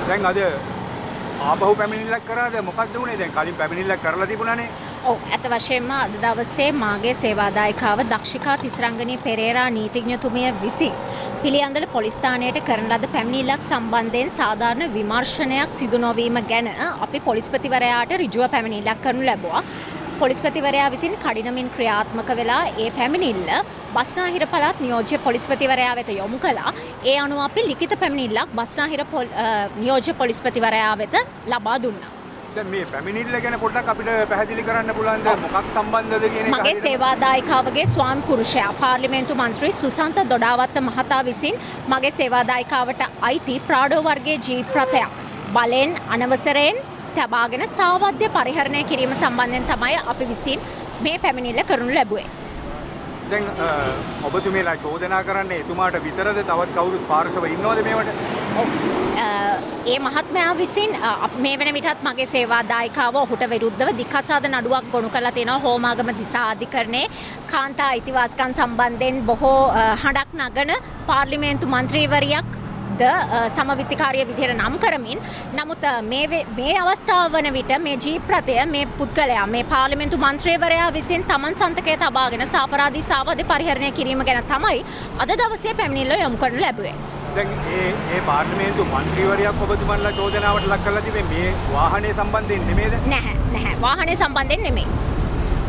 දැන් අද ආපහු පැමිණිල්ලක් කරාද මොකක්ද උනේ? දැන් කලින් පැමිණිල්ලක් කරලා තිබුණානේ. ඔව් ඇත්ත වශයෙන්ම අද දවසේ මාගේ සේවාදායිකාව දක්ෂිකා තිස්රංගනී පෙරේරා නීතිඥතුමිය විසින් පිළියන්දල පොලිස් ස්ථානයට කරන ලද පැමිණිල්ලක් සම්බන්ධයෙන් සාධාරණ විමර්ශනයක් සිදු නොවීම ගැන අපි පොලිස්පතිවරයාට ඍජුව පැමිණිල්ලක් කරනු ලැබුවා. පොලිස්පතිවරයා විසින් කඩිනමින් ක්‍රියාත්මක වෙලා ඒ පැමිණිල්ල බස්නාහිර පළාත් නියෝජ්‍ය පොලිස්පතිවරයා වෙත යොමු කළා. ඒ අනුව අපි ලිඛිත පැමිණිල්ලක් බස්නාහිර නියෝජ්‍ය පොලිස්පතිවරයා වෙත ලබා දුන්නා. දැන් මේ පැමිණිල්ල ගැන පොඩ්ඩක් අපිට පැහැදිලි කරන්න පුළුවන්ද මොකක් සම්බන්ධද කියන එක? මගේ සේවාදායිකාවගේ ස්වාමි පුරුෂයා පාර්ලිමේන්තු මන්ත්‍රී සුසන්ත දොඩාවත්ත මහතා විසින් මගේ සේවාදායිකාවට අයිති ප්‍රාඩෝ වර්ගයේ ජීප් රථයක් බලෙන් අනවසරයෙන් තබාගෙන සාවද්‍ය පරිහරණය කිරීම සම්බන්ධයෙන් තමයි අපි විසින් මේ පැමිණිල්ල කරනු ලැබුවේ. දැන් ඔබතුමීලා චෝදනා කරන්නේ එතුමාට විතරද තවත් කවුරුත් පාර්ශව ඉන්නවද මේවට? ඒ මහත්මයා විසින් මේ වෙන විටත් මගේ සේවාදායිකාව ඔහුට විරුද්ධව දික්කසාද නඩුවක් ගොනු කරලා තියෙනවා හෝමාගම දිසා අධිකරණයේ කාන්තා අයිතිවාසිකම් සම්බන්ධයෙන් බොහෝ හඬක් නගන පාර්ලිමේන්තු මන්ත්‍රීවරියක් ද සමවිත්තිකාරිය විදිහට නම් කරමින් නමුත් මේ අවස්ථාව වන විට මේ ජීප් රථය මේ පුද්ගලයා මේ පාර්ලිමේන්තු මන්ත්‍රීවරයා විසින් තමන් සන්තකය තබාගෙන සාපරාධී සාවද්‍ය පරිහරණය කිරීම ගැන තමයි අද දවසේ පැමිණිල්ල යොමු කරනු ලැබුවේ. දැන් ඒ පාර්ලිමේන්තු මන්ත්‍රීවරයාක් ඔබතුමන්ලා චෝදනාවට ලක් කරලා තිබේ මේ වාහනේ සම්බන්ධයෙන් නෙමෙයිද? නැහැ වාහනේ සම්බන්ධයෙන් නෙමෙයි.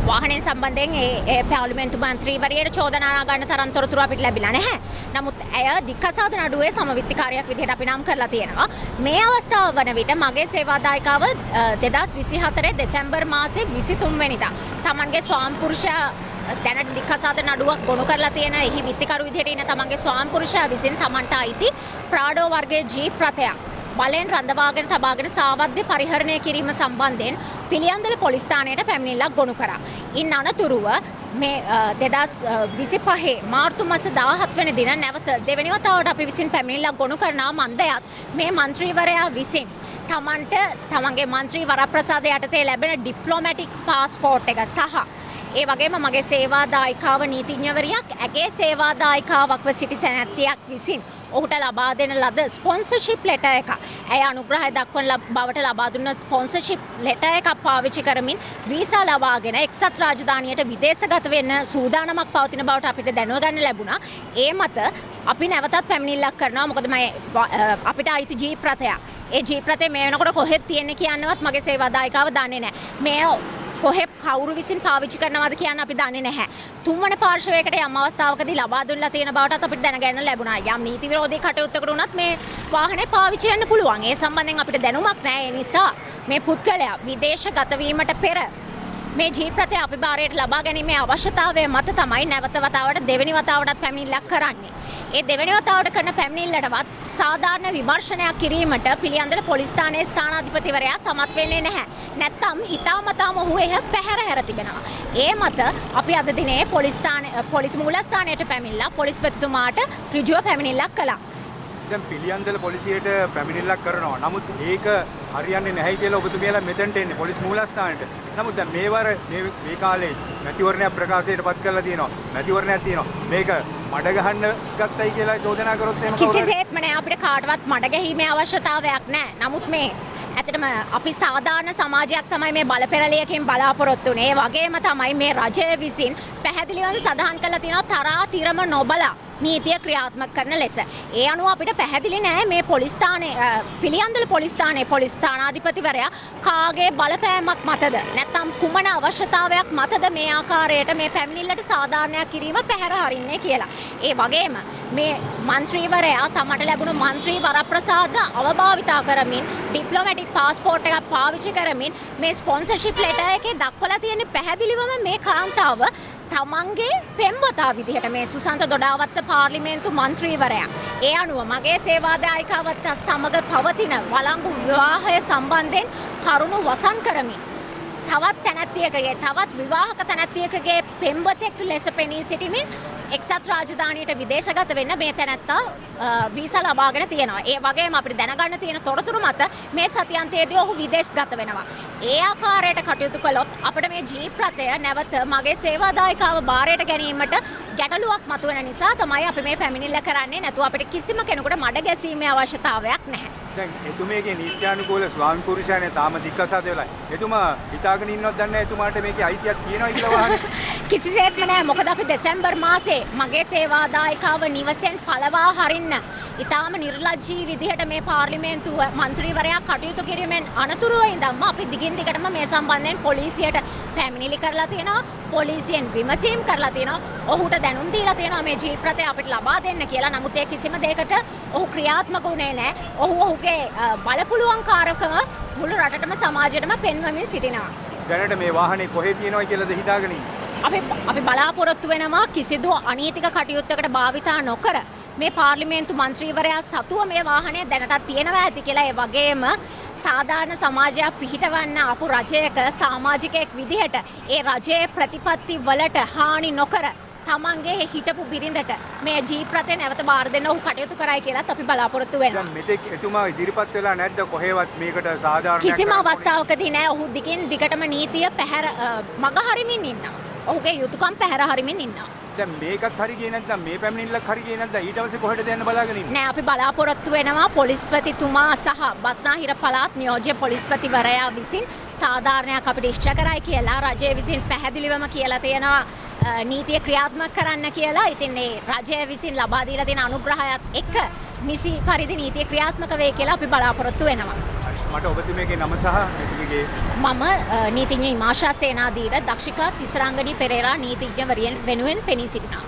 වාහනයෙන් සම්බන්ධයෙන් ඒ පාර්ලිමේන්තු මන්ත්‍රීවරියට චෝදනා ගන්න තරම් තොරතුරු අපිට ලැබිලා නැහැ. නමුත් ඇය දික්කසාද නඩුවේ සමවිත්තිකාරියක් විදිහට අපි නම් කරලා තියෙනවා. මේ අවස්ථාව වන විට මගේ සේවාදායිකාව 2024 දෙසැම්බර් මාසේ 23 වෙනිදා තමන්ගේ ස්වාමිපුරුෂයා දැනට දික්කසාද නඩුවක් ගොනු කරලා තියෙන එහි විත්තිකරු විදිහට ඉන්න තමන්ගේ ස්වාමිපුරුෂයා විසින් තමන්ට අයිති ප්‍රාඩෝ වර්ගයේ ජීප් රථයක් බලෙන් රඳවාගෙන තබාගෙන සාවද්‍ය පරිහරණය කිරීම සම්බන්ධයෙන් පිළියන්දල පොලිස් ස්ථානයට පැමිණිල්ලක් ගොනු කරා. ඉන් අනතුරුව මේ 2025 මාර්තු මාස 17 වෙනි දින නැවත දෙවැනි වතාවට අපි විසින් පැමිණිල්ලක් ගොනු කරනා මන්දයත් මේ මන්ත්‍රීවරයා විසින් තමන්ගේ මන්ත්‍රී වරප්‍රසාද යටතේ ලැබෙන ඩිප්ලොමැටික් පාස්පෝර්ට් එක සහ ඒ වගේම මගේ සේවාදායිකාව නීතිඥවරියක් ඇගේ සේවාදායිකාවක්ව සිටි සැනැත්තියක් විසින් ඔහුට ලබා දෙන ලද ස්පොන්සර්ෂිප් ලෙටර් එක ඇය අනුග්‍රහය දක්වන බවට ලබා දුන්න ස්පොන්සර්ෂිප් ලෙටර් එකක් පාවිච්චි කරමින් වීසා ලබාගෙන එක්සත් රාජධානියට විදේශගත වෙන්න සූදානමක් පවතින බවට අපිට දැනුව ගන්න ලැබුණා. ඒ මත අපි නැවතත් පැමිණිල්ලක් කරනවා. මොකද අපිට අයිති ජීප් රථයක්. ඒ ජීප් රථය මේ වෙනකොට කොහෙද තියෙන්නේ කියන්නවත් මගේ සේවාදායිකාව දන්නේ නැහැ. මේ කොහෙ කවුරු විසින් පාවිච්චි කරනවද කියන්න අපි දන්නේ නැහැ. තුන්වන පාර්ශවයකට යම් අවස්ථාවකදී ලබා දුන්නා තියෙන බවටත් අපිට දැනගන්න ලැබුණා. යම් නීති විරෝධී කටයුත්තකට උනත් මේ වාහනේ පාවිච්චි කරන්න පුළුවන්. ඒ සම්බන්ධයෙන් අපිට දැනුමක් නැහැ. ඒ නිසා මේ පුද්ගලයා විදේශගත වීමට පෙර මේ ජීප් රථය අපි භාරයට ලබා ගැනීමේ අවශ්‍යතාවය මත තමයි නැවත වතාවට දෙවෙනි වතාවටත් පැමිණිල්ලක් කරන්නේ. ඒ දෙවෙනි වතාවට කරන පැමිණිල්ලටවත් සාධාරණ විමර්ශනයක් කිරීමට පිළියන්දල පොලිස් ස්ථානයේ ස්ථානාධිපතිවරයා සමත් වෙන්නේ නැහැ. නැත්තම් හිතාමතාම ඔහු එහ පැහැර තිබෙනවා. ඒ මත අපි අද දිනේ පොලිස් මූලස්ථානයට පැමිණලා පොලිස්පතිතුමාට ඍජුව පැමිණිල්ලක් කළා. දැන් පිළියන්දල පොලිසියට පැමිණිල්ලක් කරනවා. නමුත් ඒක හරියන්නේ නැහැ කියලා ඔබතුමියලා මෙතෙන්ට එන්නේ පොලිස් මූලස්ථානයට. නමුත් දැන් මේ කාලේ මැතිවරණයක් ප්‍රකාශයට පත් කරලා තියෙනවා. මැතිවරණයක් තියෙනවා. මේක මඩ ගහන්න ගත්තයි කියලා චෝදනා කරොත් එහෙම කිසිසේත්ම නෑ. අපිට කාටවත් මඩ ගැහිීමේ අවශ්‍යතාවයක් නෑ. නමුත් මේ ඇත්තටම අපි සාධාරණ සමාජයක් තමයි මේ බලපෙරළියකින් බලාපොරොත්තු වෙන්නේ. ඒ වගේම තමයි මේ රජය විසින් පැහැදිලිවම සඳහන් කරලා තියෙනවා තරහා තිරම නොබලා නීතිය ක්‍රියාත්මක කරන ලෙස. ඒ අනුව අපිට පැහැදිලි නෑ මේ පොලිස් ස්ථානයේ පිළියන්දල පොලිස් ස්ථානයේ පොලිස් ස්ථානාධිපතිවරයා කාගේ බලපෑමක් මතද නැත්නම් කුමන අවශ්‍යතාවයක් මතද මේ ආකාරයට මේ පැමිණිල්ලට සාධාරණයක් කිරීම පැහැර හරින්නේ කියලා. ඒ වගේම මේ මන්ත්‍රීවරයා තමට ලැබුණු මන්ත්‍රී වරප්‍රසාද අවභාවිතා කරමින් ඩිප්ලොමැටික් පාස්පෝර්ට් එකක් පාවිච්චි කරමින් මේ ස්පොන්සර්ෂිප් ලෙටර් එකේ දක්වලා තියෙන පැහැදිලිවම මේ කාන්තාව තමන්ගේ පෙම්වතා විදිහට මේ සුසන්ත දොඩාවත්ත පාර්ලිමේන්තු මන්ත්‍රීවරයා. ඒ අනුව මගේ සේවාදායිකාවත් සමග පවතින වළංගු විවාහය සම්බන්ධයෙන් කරුණු වසන් කරමින් තවත් තැනැත්තියකගේ තවත් විවාහක තැනැත්තියකගේ පෙම්වතෙක් ලෙස පෙනී සිටිමින් එක්සත් රාජධානියට විදේශගත වෙන්න මේ තැනැත්තා වීසා ලබාගෙන තියෙනවා. ඒ වගේම අපිට දැනගන්න තියෙන තොරතුරු මත මේ සතියන්තයේදී ඔහු විදේශගත වෙනවා. ඒ ආකාරයට කටයුතු කළොත් අපිට මේ ජීප් රථය නැවත මගේ සේවාදායිකාව භාරයට ගැනීමට ගැටලුවක් මතුවෙන නිසා තමයි අපි මේ පැමිණිල්ල කරන්නේ. නැතුව අපිට කිසිම කෙනෙකුට මඩ ගැසීමේ අවශ්‍යතාවයක් නැහැ. දැන් එතුමේගේ නීත්‍යානුකූල ස්වාමි පුරුෂයානේ තාම දික්කසාද වෙලා. එතුමා හිතාගෙන ඉන්නවද දන්නේ නැහැ එතුමාට මේකේ අයිතියක් තියෙනවා කියලා වහන්නේ. කිසිසේත්ම නෑ. මොකද අපි දෙසැම්බර් මාසේ මගේ සේවාදායකාව නිවසෙන් පළවා හරින්න ඉතාම නිර්ලජ්ජී විදිහට මේ පාර්ලිමේන්තුව මන්ත්‍රීවරයා කටයුතු කිරීමෙන් අනතුරුව ඉඳන්ම අපි දිගින් දිගටම මේ සම්බන්ධයෙන් පොලිසියට පැමිණිලි කරලා තියෙනවා. පොලිසියෙන් විමසීම් කරලා තියෙනවා. ඔහුට දැනුම් දීලා තියෙනවා මේ ජීප් රථය අපිට ලබා දෙන්න කියලා. නමුත් ඒ කිසිම දෙයකට ඔහු ක්‍රියාත්මක වුණේ නැහැ. ඔහුගේ බලපුලුවන්කාරකම මුළු රටටම සමාජයටම පෙන්වමින් සිටිනවා. දැනට මේ වාහනේ කොහෙ තියෙනවද කියලාද හිතාගෙන ඉන්නේ? අපි බලාපොරොත්තු වෙනවා කිසිදු අනීතික කටයුත්තකට භාවිතා නොකර මේ පාර්ලිමේන්තු මන්ත්‍රීවරයා සතුව මේ වාහනය දැනටත් තියෙනවා ඇති කියලා. ඒ වගේම සාධාරණ සමාජයක් පිහිටවන්න ආපු රජයක සමාජිකයෙක් විදිහට ඒ රජයේ ප්‍රතිපත්ති වලට හානි නොකර තමන්ගේ හිටපු බිරිඳට මේ ජීප් රථය නැවත බාර දෙන්න ඔහු කටයුතු කරයි කියලාත් අපි බලාපොරොත්තු වෙනවා. දැන් මෙතෙක් එතුමා ඉදිරිපත් වෙලා නැද්ද කොහෙවත් මේකට සාධාරණයක් කිසිම අවස්ථාවකදී නෑ. ඔහු දිගින් දිගටම නීතිය මග හරිමින් ඉන්නවා. ඔහුගේ යුතුයකම් පැහැර හරිමින් ඉන්නවා. දැන් මේකත් හරි ගියේ නැත්නම් මේ පැමිණිල්ලක් හරි ගියේ නැත්නම් ඊට පස්සේ කොහෙටද යන්න බලාගෙන ඉන්නේ? නෑ අපි බලාපොරොත්තු වෙනවා පොලිස්පතිතුමා සහ බස්නාහිර පළාත් නියෝජ්‍ය පොලිස්පතිවරයා විසින් සාධාරණයක් අපිට ඉෂ්ට කරයි කියලා. රජය විසින් පැහැදිලිවම කියලා තියෙනවා නීතිය ක්‍රියාත්මක කරන්න කියලා. ඉතින් මේ රජය විසින් ලබා දීලා තියෙන අනුග්‍රහයත් එක්ක නිසි පරිදි නීතිය ක්‍රියාත්මක වේ කියලා අපි බලාපොරොත්තු වෙනවා. මට ඔබතුමියගේ නම සහ මෙතුමියගේ මම නීතිඥ ඉමාෂා සේනාධීර දක්ෂිකා තිසරංගනී පෙරේරා නීතිඥවරියන් වෙනුවෙන් පෙනී සිටිනවා.